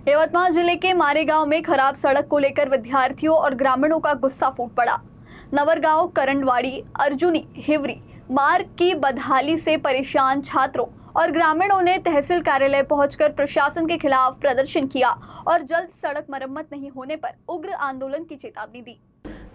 यवतमाल जिले के मारेगांव में खराब सड़क को लेकर विद्यार्थियों और ग्रामीणों का गुस्सा फूट पड़ा। नवरगांव, करंडवाड़ी, अर्जुनी, हिवरी मार्ग की बदहाली से परेशान छात्रों और ग्रामीणों ने तहसील कार्यालय पहुंचकर प्रशासन के खिलाफ प्रदर्शन किया और जल्द सड़क मरम्मत नहीं होने पर उग्र आंदोलन की चेतावनी दी।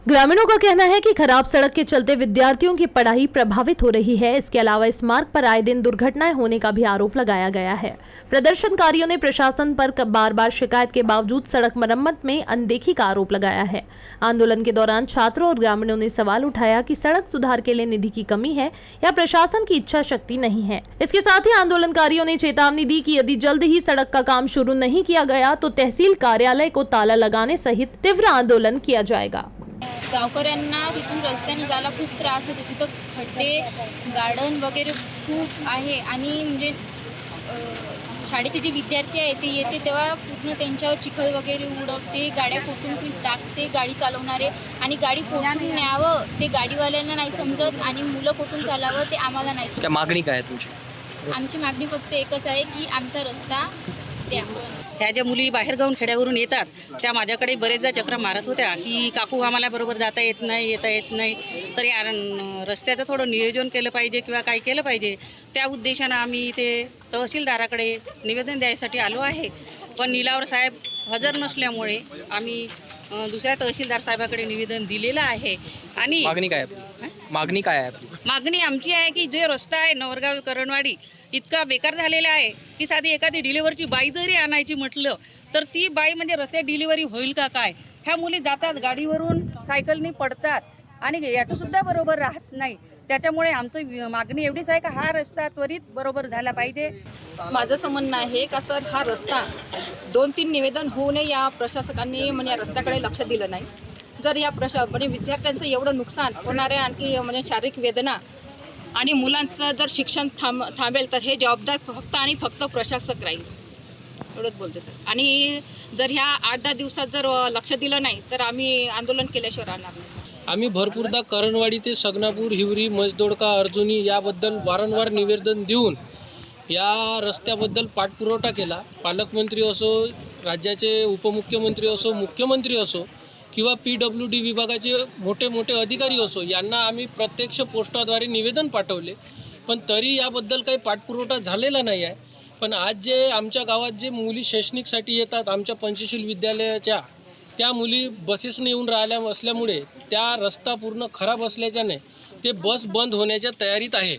ग्रामीणों का कहना है कि खराब सड़क के चलते विद्यार्थियों की पढ़ाई प्रभावित हो रही है। इसके अलावा इस मार्ग पर आए दिन दुर्घटनाएं होने का भी आरोप लगाया गया है। प्रदर्शनकारियों ने प्रशासन पर बार बार शिकायत के बावजूद सड़क मरम्मत में अनदेखी का आरोप लगाया है। आंदोलन के दौरान छात्रों और ग्रामीणों ने सवाल उठाया कि सड़क सुधार के लिए निधि की कमी है या प्रशासन की इच्छा शक्ति नहीं है। इसके साथ ही आंदोलनकारियों ने चेतावनी दी कि यदि जल्द ही सड़क का काम शुरू नहीं किया गया तो तहसील कार्यालय को ताला लगाने सहित तीव्र आंदोलन किया जाएगा। गावकऱ्यांना तिथून रस्त्याने जायला खूप त्रास होतो। तिथं खड्डे, गार्डन वगैरे खूप आहे आणि म्हणजे शाळेचे जे विद्यार्थी आहेत ते येते तेव्हा पूर्ण त्यांच्यावर चिखल वगैरे उडवते, गाड्या कोठून टाकते गाडी चालवणारे, आणि गाडी कोठून न्यावं ते गाडीवाल्यांना नाही समजत आणि मुलं कोठून चालावं ते आम्हाला नाही समजत। मागणी काय आहे तुमची? आमची मागणी फक्त एकच आहे की आमचा रस्ता द्या। ह्या ज्या मुली बाहेरगावून खेड्यावरून येतात त्या माझ्याकडे बरेचदा चक्र मारत होत्या की काकू आम्हाला बरोबर जाता येत नाही, येता येत नाही, तर या रस्त्याचं थोडं नियोजन केलं पाहिजे किंवा काय केलं पाहिजे। त्या उद्देशानं आम्ही इथे तहसीलदाराकडे निवेदन द्यायसाठी आलो आहे, पण निलावर साहेब हजर नसल्यामुळे आम्ही दुसऱ्या तहसीलदार साहेबाकडे निवेदन दिलेलं आहे। आणि मागणी काय आहे? मागणी काय आहे आपली? मागणी आमची आहे की जो रस्ता आहे नवरगाव करणवाडी इतका बेकार झालेला आहे की साधी एखादी डिलिव्हरची बाई जरी आणायची म्हटलं तर ती बाई म्हणजे रस्त्यात डिलिव्हरी होईल का काय। ह्या मुली जातात गाडीवरून, सायकलनी पडतात आणि ॲटोसुद्धा बरोबर राहत नाही। त्याच्यामुळे आमचं मागणी एवढीच आहे का हा रस्ता त्वरित बरोबर झाला पाहिजे। माझं असं म्हणणं आहे का सर हा रस्ता 2-3 निवेदन होऊनही या प्रशासकांनी म्हणजे या रस्त्याकडे लक्ष दिलं नाही। जर या म्हणजे विद्यार्थ्यांचं एवढं नुकसान होणारे आणखी म्हणजे शारीरिक वेदना आणि मुलांचं जर शिक्षण थांबेल तर हे जबाबदार फक्त आणि फक्त प्रशासक राहील, एवढंच बोलते सर। आणि जर ह्या 8-10 दिवसात जर लक्ष दिलं नाही तर आम्ही आंदोलन केल्याशिवाय राहणार नाही। आम्ही भरपूरदा करणवाडी ते सगनापूर, हिवरी, मजदोडका, अर्जुनी याबद्दल वारंवार निवेदन देऊन या रस्त्याबद्दल पाठपुरावा केला। पालकमंत्री असो, राज्याचे उपमुख्यमंत्री असो, मुख्यमंत्री असो किंवा PWD विभागाचे मोठे मोठे अधिकारी असो यांना आम्ही प्रत्यक्ष पोस्टाद्वारे निवेदन पाठवले, पण तरी याबद्दल काही पाठपुरावा झालेला नाही आहे। पण आज जे आमच्या गावात जे मुली शैक्षणिकसाठी येतात आमच्या पंचशील विद्यालयाच्या, त्या मुली बसेसने येऊन राहिल्या असल्यामुळे त्या रस्ता पूर्ण खराब असल्याच्याने ते बस बंद होण्याच्या तयारीत आहे।